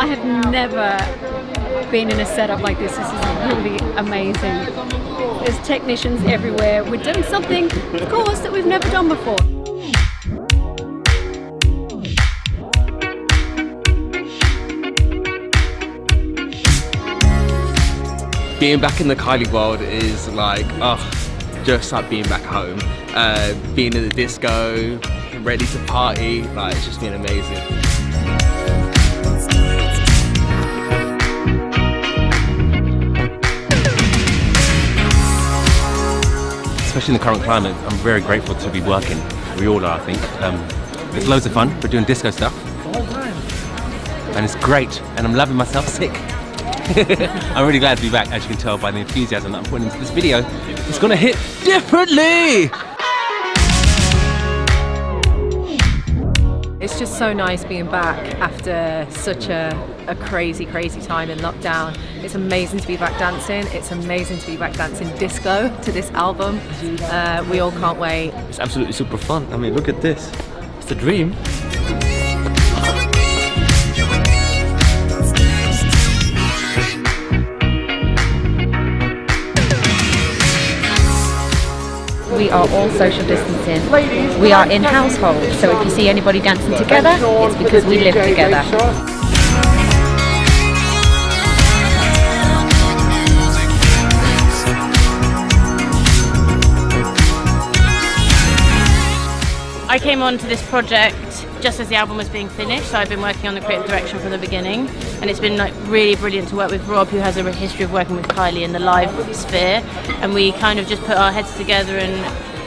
I have never been in a setup like this. This is really amazing. There's technicians everywhere. We're doing something, of course, that we've never done before. Being back in the Kylie world is like, just like being back home. Being in the disco, ready to party, like it's just been amazing. Especially in the current climate, I'm very grateful to be working. We all are, I think. It's loads of fun. We're doing disco stuff. And it's great. And I'm loving myself sick. I'm really glad to be back, as you can tell by the enthusiasm that I'm putting into this video. It's gonna hit differently! It's just so nice being back after such a crazy time in lockdown. It's amazing to be back dancing. It's amazing to be back dancing disco to this album. We all can't wait. It's absolutely super fun. I mean, look at this. It's a dream. We are all social distancing. We are in households, so if you see anybody dancing together, it's because we live together. I came onto this project just as the album was being finished, so I've been working on the creative direction from the beginning, and it's been like really brilliant to work with Rob, who has a history of working with Kylie in the live sphere, and we kind of just put our heads together and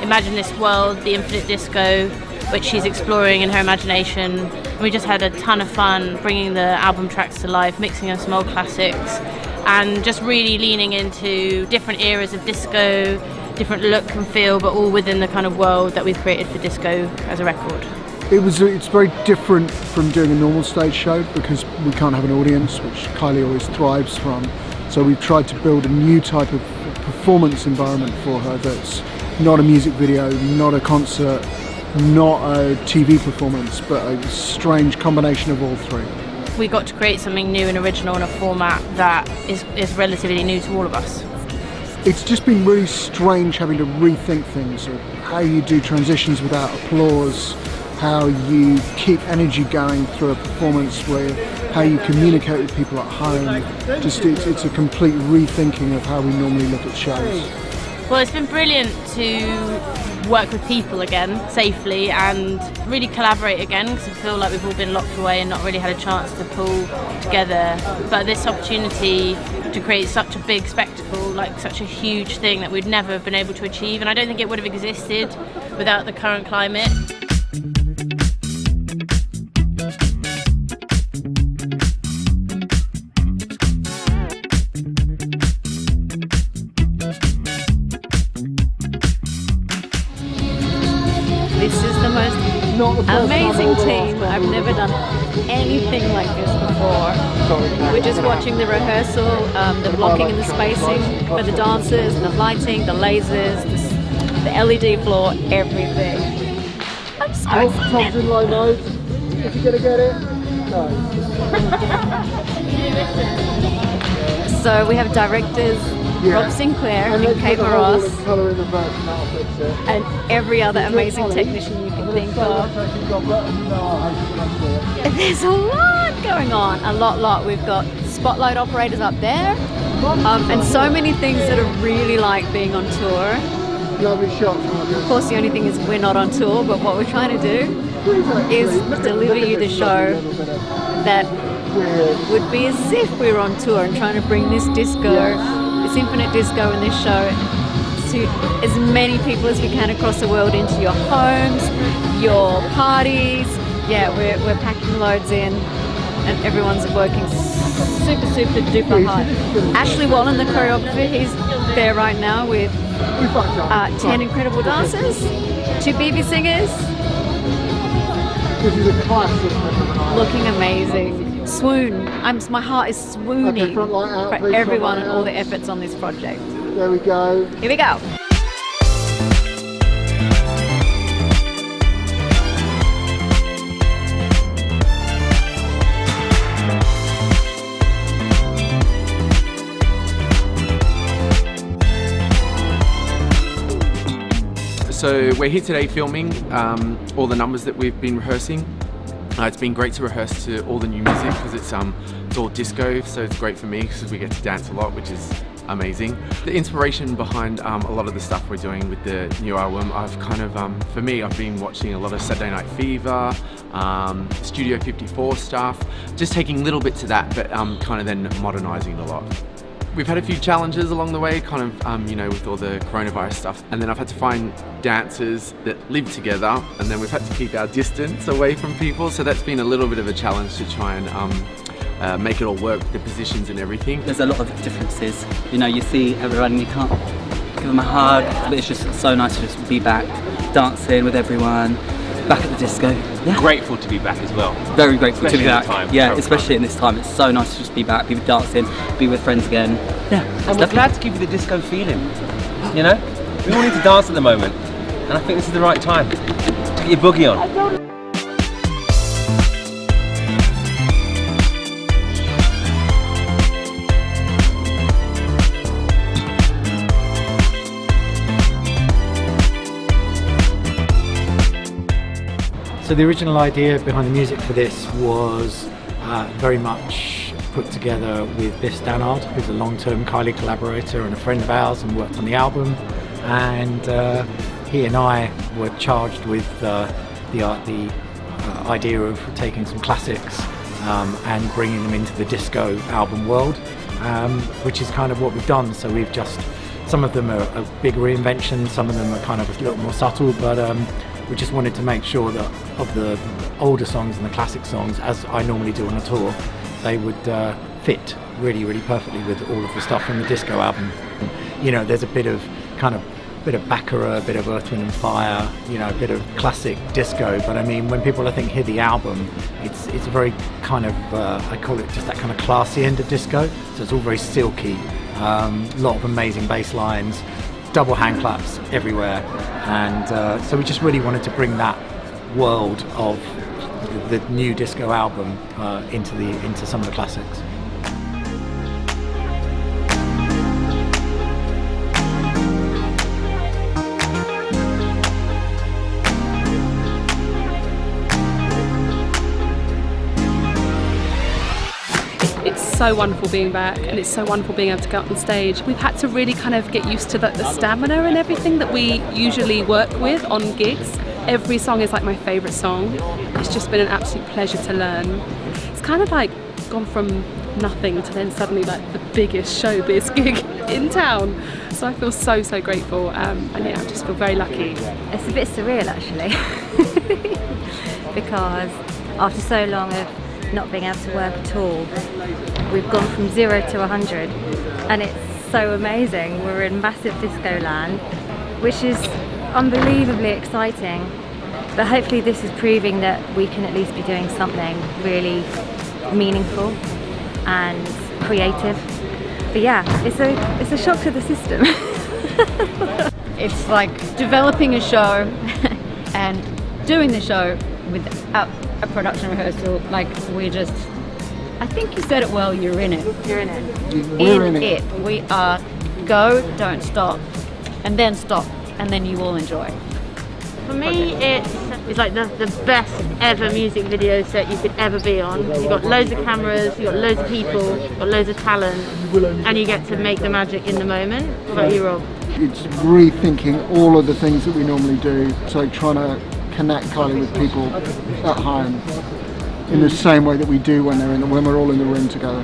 imagine this world, the infinite disco, which she's exploring in her imagination. And we just had a ton of fun bringing the album tracks to life, mixing in some old classics, and just really leaning into different eras of disco, different look and feel, but all within the kind of world that we've created for disco as a record. It's very different from doing a normal stage show because we can't have an audience, which Kylie always thrives from. So we've tried to build a new type of performance environment for her that's not a music video, not a concert, not a TV performance, but a strange combination of all three. We got to create something new and original in a format that is relatively new to all of us. It's just been really strange having to rethink things, of how you do transitions without applause, how you keep energy going through a performance, how you communicate with people at home. It's a complete rethinking of how we normally look at shows. Well, it's been brilliant to work with people again safely and really collaborate again, because I feel like we've all been locked away and not really had a chance to pull together. But this opportunity to create such a big spectacle, like such a huge thing that we'd never been able to achieve, and I don't think it would have existed without the current climate. This is the most amazing team. I've never done anything like this before. We're just watching the rehearsal, the blocking and the spacing for the dancers, the lighting, the lasers, the LED floor, everything. I'm so excited. Tom's in low mode. If you're gonna get it, no. So we have directors Rob Sinclair and Kate Ross and every other amazing technician you can think of. There's a lot going on, a lot. We've got spotlight operators up there, and so many things that are really like being on tour. Lovely shots. Of course, the only thing is we're not on tour, but what we're trying to do is deliver you the show that would be as if we were on tour, and trying to bring this disco, this infinite disco in this show to as many people as we can across the world, into your homes, your parties. Yeah, we're packing loads in, and everyone's working super duper hard. Ashley Wallen, the choreographer, he's there right now with 10 incredible dancers, 2 BB singers. This is a classic. Looking amazing. Swoon. My heart is swooning Okay, front light out, for please, everyone front and light all the out. efforts on this project. There we go. Here we go. So we're here today filming all the numbers that we've been rehearsing. It's been great to rehearse to all the new music because it's all disco, so it's great for me because we get to dance a lot, which is amazing. The inspiration behind a lot of the stuff we're doing with the new album, I've kind of, for me, I've been watching a lot of Saturday Night Fever, Studio 54 stuff, just taking little bits of that, but kind of then modernising a lot. We've had a few challenges along the way, kind of, you know, with all the coronavirus stuff, and then I've had to find dancers that live together, and then we've had to keep our distance away from people, so that's been a little bit of a challenge to try and make it all work with the positions and everything. There's a lot of differences. You know, you see everyone and you can't give them a hug, but it's just so nice to just be back, dancing with everyone, back at the disco. Yeah. Grateful to be back as well. Very grateful Especially to be in back. the time, yeah, COVID especially in this time. It's so nice to just be back, be dancing, be with friends again. Yeah. And we're glad to give you the disco feeling. You know? We all need to dance at the moment. And I think this is the right time to get your boogie on. So the original idea behind the music for this was very much put together with Biff Stannard, who's a long-term Kylie collaborator and a friend of ours and worked on the album. And he and I were charged with the idea of taking some classics and bringing them into the disco album world, which is kind of what we've done. So we've just, some of them are big reinventions, some of them are kind of a little more subtle, but we just wanted to make sure that of the older songs and the classic songs, as I normally do on a tour, they would fit really, really perfectly with all of the stuff from the disco album. You know, there's a bit of Baccarat, a bit of Earth, Wind and Fire, you know, a bit of classic disco, but I mean, when people I think hear the album, it's a very kind of, I call it just that kind of classy end of disco, so it's all very silky, a lot of amazing bass lines, double hand claps everywhere, and so we just really wanted to bring that world of the new disco album into some of the classics. It's so wonderful being back, and it's so wonderful being able to go up on stage. We've had to really kind of get used to the stamina and everything that we usually work with on gigs. Every song is like my favourite song. It's just been an absolute pleasure to learn. It's kind of like gone from nothing to then suddenly like the biggest showbiz gig in town. So I feel so, so grateful, and yeah, I just feel very lucky. It's a bit surreal actually, because after so long of not being able to work at all, we've gone from 0 to 100, and it's so amazing. We're in massive disco land, which is unbelievably exciting, but hopefully this is proving that we can at least be doing something really meaningful and creative. But yeah, it's a shock to the system. It's like developing a show and doing the show without a production rehearsal. Like, we're just, I think you said it well, you're in it. You're in it. We're in it. We are go, don't stop, and then stop, and then you will enjoy. For me, it's like the best ever music video set you could ever be on. You've got loads of cameras, you've got loads of people, you've got loads of talent, and you get to make the magic in the moment. What about you, Rob? It's rethinking all of the things that we normally do, so trying to connect Kylie with people at home in the same way that we do when we're all in the room together.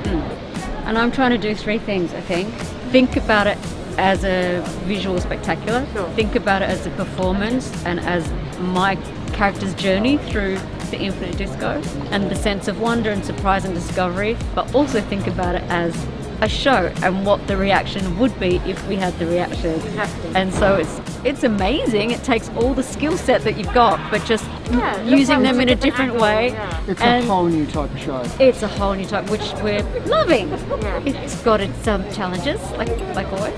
And I'm trying to do three things, I think. Think about it as a visual spectacular, think about it as a performance and as my character's journey through the infinite disco and the sense of wonder and surprise and discovery, but also think about it as a show and what the reaction would be if we had the reaction. Exactly. And so it's amazing. It takes all the skill set that you've got, but just using them in a different way. It's a whole new type of show. It's a whole new type, which we're loving. It's got its challenges, like always.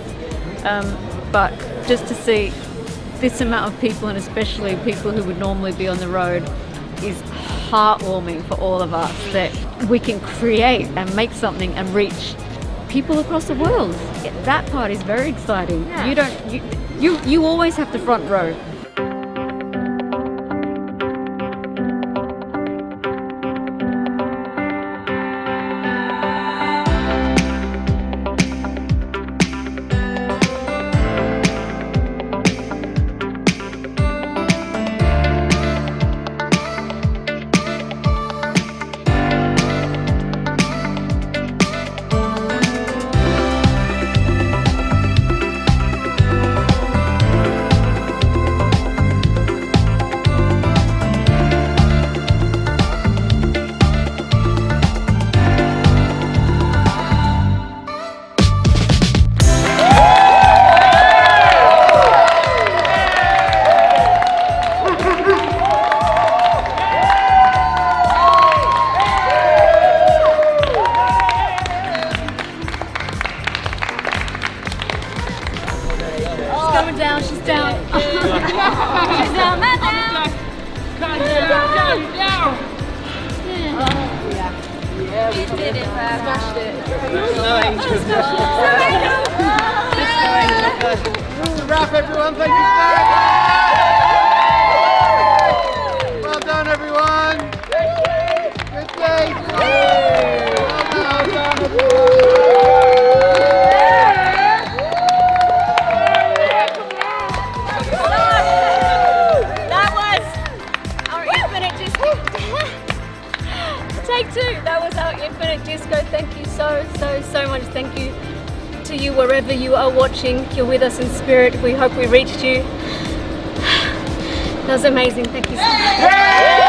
But just to see this amount of people, and especially people who would normally be on the road, is heartwarming for all of us, that we can create and make something and reach people across the world. That part is very exciting. You always have the front row. coming down, she's down. She's down, man down. Yeah, we did it, man. Smashed it. Wrap everyone, thank you so much. Well done everyone. Good day. Well done everyone. That was our infinite disco. Take two. That was our infinite disco. Thank you so much. Thank you to you wherever you are watching. You're with us in spirit. We hope we reached you. That was amazing. Thank you so much.